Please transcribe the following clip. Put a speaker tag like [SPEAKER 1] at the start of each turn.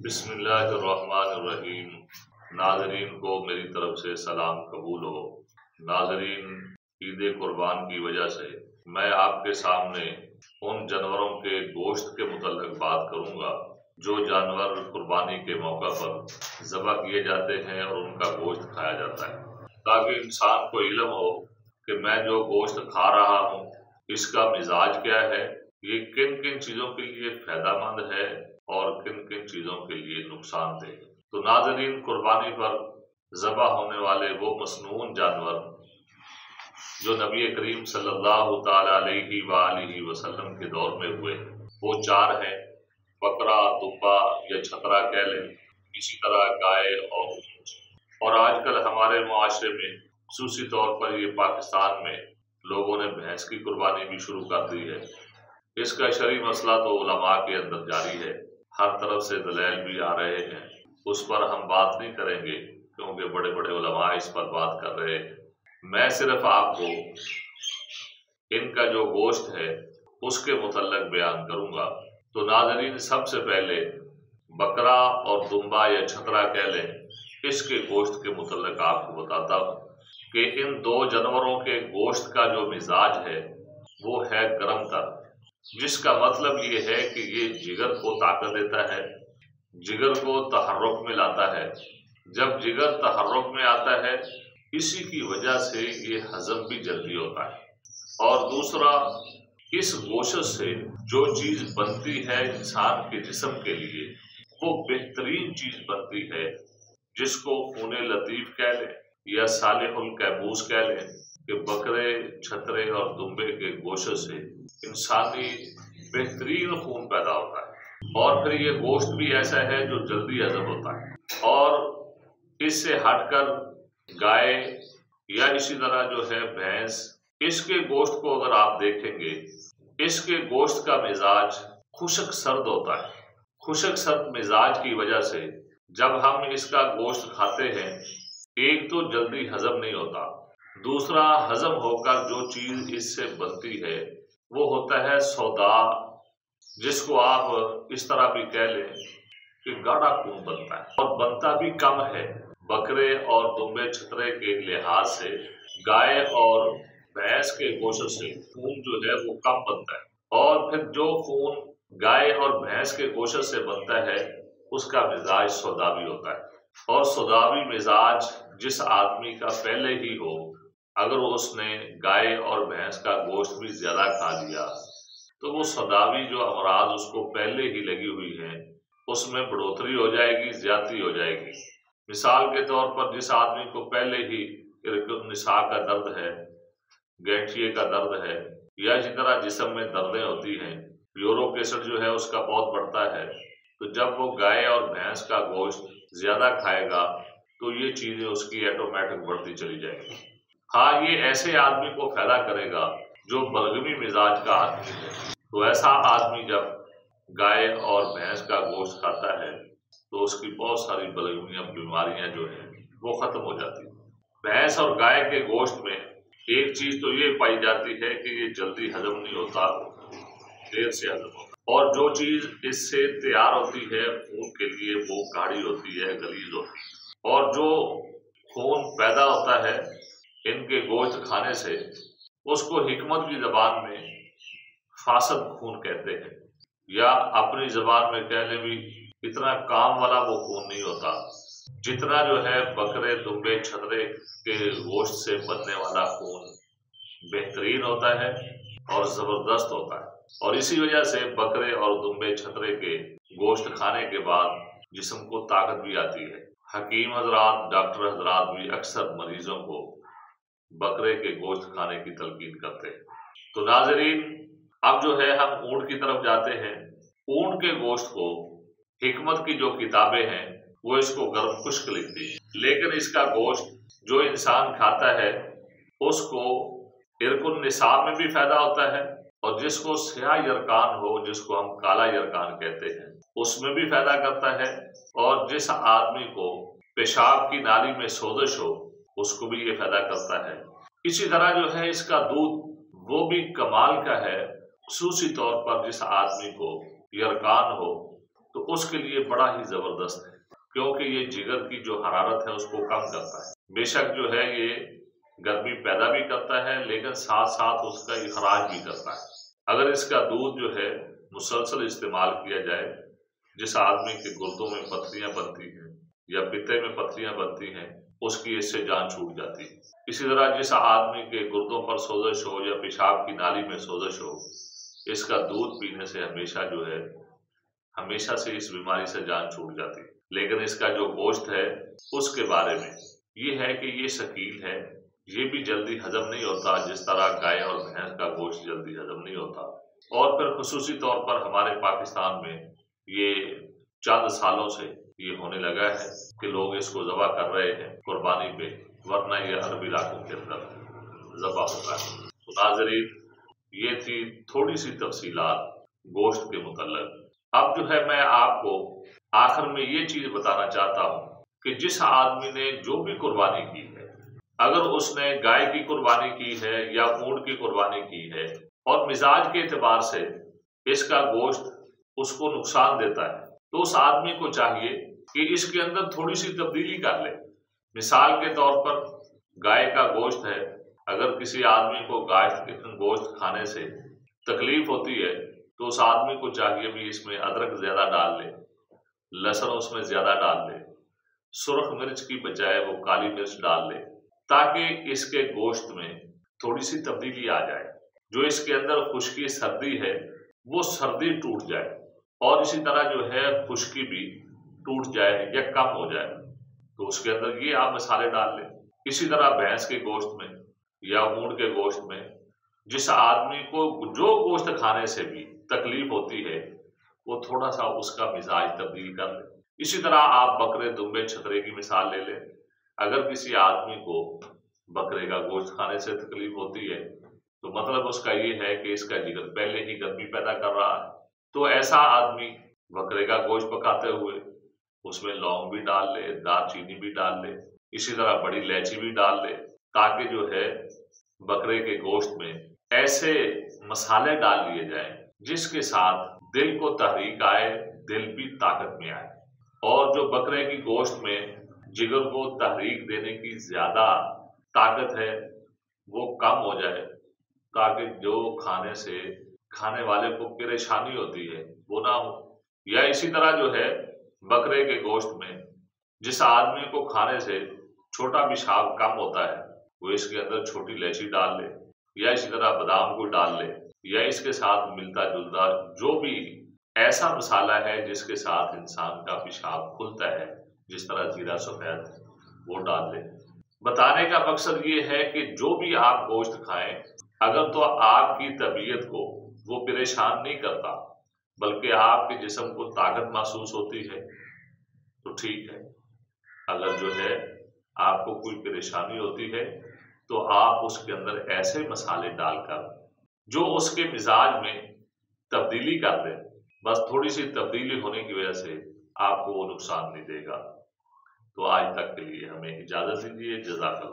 [SPEAKER 1] بسم اللہ الرحمن الرحیم۔ ناظرین کو میری طرف سے سلام قبول ہو۔ ناظرین، عید قربان کی وجہ سے میں آپ کے سامنے ان جانوروں کے گوشت کے متعلق بات کروں گا جو جانور قربانی کے موقع پر ذبح کیے جاتے ہیں اور ان کا گوشت کھایا جاتا ہے، تاکہ انسان کو علم ہو کہ میں جو گوشت کھا رہا ہوں اس کا مزاج کیا ہے، یہ کن کن چیزوں کے لیے فائدہ مند ہے اور کن کن چیزوں کے لیے نقصان دہ۔ تو ناظرین، قربانی پر ذبح ہونے والے وہ مصنوعن جانور جو نبی کریم صلی اللہ تعالی علیہ وآلہ وسلم کے دور میں ہوئے، وہ چار ہیں: بکرا، دمبا یا چھترا کہہ لیں، اسی طرح گائے اور اونٹ۔ اور آج کل ہمارے معاشرے میں خصوصی طور پر یہ پاکستان میں لوگوں نے بھینس کی قربانی بھی شروع کر دی ہے۔ اس کا شرعی مسئلہ تو علماء کے اندر جاری ہے، ہر طرف سے دلائل بھی آ رہے ہیں، اس پر ہم بات نہیں کریں گے کیونکہ بڑے بڑے علماء اس پر بات کر رہے ہیں۔ میں صرف آپ کو ان کا جو گوشت ہے اس کے متعلق بیان کروں گا۔ تو ناظرین، سب سے پہلے بکرا اور دمبا یا چھترا کہہ لیں، اس کے گوشت کے متعلق آپ کو بتاتا ہوں کہ ان دو جانوروں کے گوشت کا جو مزاج ہے وہ ہے گرم تر، جس کا مطلب یہ ہے کہ یہ جگر کو طاقت دیتا ہے، جگر کو تحرک میں لاتا ہے۔ جب جگر تحرک میں آتا ہے، اسی کی وجہ سے یہ ہضم بھی جلدی ہوتا ہے۔ اور دوسرا، اس گوشت سے جو چیز بنتی ہے انسان کے جسم کے لیے، وہ بہترین چیز بنتی ہے، جس کو خون لطیف کہہ لیں یا صالح الکیبوس کہہ لیں، کہ بکرے، چھترے اور دمبے کے گوشت سے انسانی بہترین خون پیدا ہوتا ہے، اور پھر یہ گوشت بھی ایسا ہے جو جلدی ہضم ہوتا ہے۔ اور اس سے ہٹ کر گائے یا اسی طرح جو ہے بھینس، اس کے گوشت کو اگر آپ دیکھیں گے، اس کے گوشت کا مزاج خشک سرد ہوتا ہے۔ خشک سرد مزاج کی وجہ سے جب ہم اس کا گوشت کھاتے ہیں، ایک تو جلدی ہضم نہیں ہوتا، دوسرا ہضم ہو کر جو چیز اس سے بنتی ہے وہ ہوتا ہے سودا، جس کو آپ اس طرح بھی کہہ لیں کہ گاڑھا خون بنتا ہے، اور بنتا بھی کم ہے۔ بکرے اور دمبے چھترے کے لحاظ سے گائے اور بھینس کے گوشت سے خون جو ہے وہ کم بنتا ہے، اور پھر جو خون گائے اور بھینس کے گوشت سے بنتا ہے اس کا مزاج سوداوی ہوتا ہے۔ اور سوداوی مزاج جس آدمی کا پہلے ہی ہو، اگر اس نے گائے اور بھینس کا گوشت بھی زیادہ کھا لیا تو وہ سوداوی جو امراض اس کو پہلے ہی لگی ہوئی ہیں اس میں بڑھوتری ہو جائے گی، زیادتی ہو جائے گی۔ مثال کے طور پر جس آدمی کو پہلے ہی نساء کا درد ہے، گینٹھیے کا درد ہے، یا اسی طرح جسم میں دردیں ہوتی ہیں، یورک ایسڈ جو ہے اس کا بہت بڑھتا ہے، تو جب وہ گائے اور بھینس کا گوشت زیادہ کھائے گا تو یہ چیزیں اس کی ایٹومیٹک بڑھتی چلی جائیں گی۔ ہاں، یہ ایسے آدمی کو فائدہ کرے گا جو بلغمی مزاج کا آدمی ہے، تو ایسا آدمی جب گائے اور بھینس کا گوشت کھاتا ہے تو اس کی بہت ساری بلغمیاں، بیماریاں جو ہیں وہ ختم ہو جاتی ہیں۔ بھینس اور گائے کے گوشت میں ایک چیز تو یہ پائی جاتی ہے کہ یہ جلدی ہضم نہیں ہوتا، دیر سے ہضم ہوتا، اور جو چیز اس سے تیار ہوتی ہے خون کے لیے وہ گاڑھی ہوتی ہے، غلیظ ہوتی ہے۔ اور جو خون پیدا ہوتا ہے ان کے گوشت کھانے سے، اس کو حکمت کی زبان میں فاسد خون کہتے ہیں، یا اپنی زبان میں کہہ لیں بھی اتنا کام والا وہ خون نہیں ہوتا جتنا جو ہے بکرے، دمبے، چھترے کے گوشت سے بننے والا خون بہترین ہوتا ہے اور زبردست ہوتا ہے۔ اور اسی وجہ سے بکرے اور دمبے چھترے کے گوشت کھانے کے بعد جسم کو طاقت بھی آتی ہے۔ حکیم حضرات، ڈاکٹر حضرات بھی اکثر مریضوں کو بکرے کے گوشت کھانے کی تلقین کرتے ہیں۔ تو ناظرین، اب جو ہے ہم اونٹ کی طرف جاتے ہیں۔ اونٹ کے گوشت کو حکمت کی جو کتابیں ہیں وہ اس کو گرم خشک لکھتی ہیں، لیکن اس کا گوشت جو انسان کھاتا ہے اس کو عرق النساء میں بھی فائدہ ہوتا ہے، اور جس کو سیاہ یرکان ہو، جس کو ہم کالا یرکان کہتے ہیں، اس میں بھی فائدہ کرتا ہے، اور جس آدمی کو پیشاب کی نالی میں سوزش ہو اس کو بھی یہ فائدہ کرتا ہے۔ اسی طرح جو ہے اس کا دودھ وہ بھی کمال کا ہے، خصوصی طور پر جس آدمی کو یرکان ہو تو اس کے لیے بڑا ہی زبردست ہے، کیونکہ یہ جگر کی جو حرارت ہے اس کو کم کرتا ہے۔ بے شک جو ہے یہ گرمی پیدا بھی کرتا ہے، لیکن ساتھ ساتھ اس کا اخراج بھی کرتا ہے۔ اگر اس کا دودھ جو ہے مسلسل استعمال کیا جائے، جس آدمی کے گردوں میں پتھریاں بنتی ہیں یا پتے میں پتھریاں بنتی ہیں، اس کی اس سے جان چھوٹ جاتی ہے۔ اسی طرح جس آدمی کے گردوں پر سوزش ہو یا پیشاب کی نالی میں سوزش ہو، اس کا دودھ پینے سے ہمیشہ جو ہے ہمیشہ سے اس بیماری سے جان چھوٹ جاتی ہے۔ لیکن اس کا جو گوشت ہے اس کے بارے میں یہ ہے کہ یہ ثقیل ہے، یہ بھی جلدی ہضم نہیں ہوتا جس طرح گائے اور بھینس کا گوشت جلدی ہضم نہیں ہوتا۔ اور پھر خصوصی طور پر ہمارے پاکستان میں یہ چند سالوں سے یہ ہونے لگا ہے کہ لوگ اس کو ذبح کر رہے ہیں قربانی پہ، ورنہ یہ عربی علاقوں کے اندر ذبح ہوتا ہے۔ تو ناظرین، یہ تھی تھوڑی سی تفصیلات گوشت کے متعلق۔ اب جو ہے میں آپ کو آخر میں یہ چیز بتانا چاہتا ہوں کہ جس آدمی نے جو بھی قربانی کی ہے، اگر اس نے گائے کی قربانی کی ہے یا اونٹ کی قربانی کی ہے اور مزاج کے اعتبار سے اس کا گوشت اس کو نقصان دیتا ہے، تو اس آدمی کو چاہیے کہ اس کے اندر تھوڑی سی تبدیلی کر لے۔ مثال کے طور پر گائے کا گوشت ہے، اگر کسی آدمی کو گائے کے گوشت کھانے سے تکلیف ہوتی ہے تو اس آدمی کو چاہیے بھی اس میں ادرک زیادہ ڈال لے، لہسن اس میں زیادہ ڈال لے، سرخ مرچ کی بجائے وہ کالی مرچ ڈال لے، تاکہ اس کے گوشت میں تھوڑی سی تبدیلی آ جائے۔ جو اس کے اندر خشکی سردی ہے وہ سردی ٹوٹ جائے، اور اسی طرح جو ہے خشکی بھی ٹوٹ جائے یا کم ہو جائے، تو اس کے اندر یہ آپ مسالے ڈال لیں۔ اسی طرح بھینس کے گوشت میں یا اونٹ کے گوشت میں جس آدمی کو جو گوشت کھانے سے بھی تکلیف ہوتی ہے وہ تھوڑا سا اس کا مزاج تبدیل کر لے۔ اسی طرح آپ بکرے، دمبے، چھترے کی مثال لے لیں۔ اگر کسی آدمی کو بکرے کا گوشت کھانے سے تکلیف ہوتی ہے تو مطلب اس کا یہ ہے کہ اس کا جگر پہلے ہی گرمی پیدا کر رہا ہے، تو ایسا آدمی بکرے کا گوشت پکاتے ہوئے اس میں لونگ بھی ڈال لے، دار چینی بھی ڈال لے، اسی طرح بڑی الائچی بھی ڈال لے، تاکہ جو ہے بکرے کے گوشت میں ایسے مسالے ڈال لیے جائیں جس کے ساتھ دل کو تحریک آئے، دل بھی طاقت میں آئے، اور جو بکرے کی گوشت میں جگر کو تحریک دینے کی زیادہ طاقت ہے وہ کم ہو جائے، تاکہ جو کھانے سے کھانے والے کو پریشانی ہوتی ہے وہ نہ ہو۔ یا اسی طرح جو ہے بکرے کے گوشت میں جس آدمی کو کھانے سے چھوٹا پیشاب کم ہوتا ہے وہ اس کے اندر چھوٹی الائچی ڈال لے، یا اسی طرح بادام کو ڈال لے، یا اس کے ساتھ ملتا جلتا جو بھی ایسا مسالہ ہے جس کے ساتھ انسان کا پیشاب کھلتا ہے، جس طرح زیرہ سفید وہ ڈال لے۔ بتانے کا مقصد یہ ہے کہ جو بھی آپ گوشت کھائیں، اگر تو آپ کی طبیعت کو وہ پریشان نہیں کرتا بلکہ آپ کے جسم کو طاقت محسوس ہوتی ہے تو ٹھیک ہے۔ اگر جو ہے آپ کو کوئی پریشانی ہوتی ہے تو آپ اس کے اندر ایسے مسالے ڈال کر جو اس کے مزاج میں تبدیلی کر دیں، بس تھوڑی سی تبدیلی ہونے کی وجہ سے آپ کو وہ نقصان نہیں دے گا۔ تو آج تک کے لیے ہمیں اجازت دیجیے۔ جزاک اللہ۔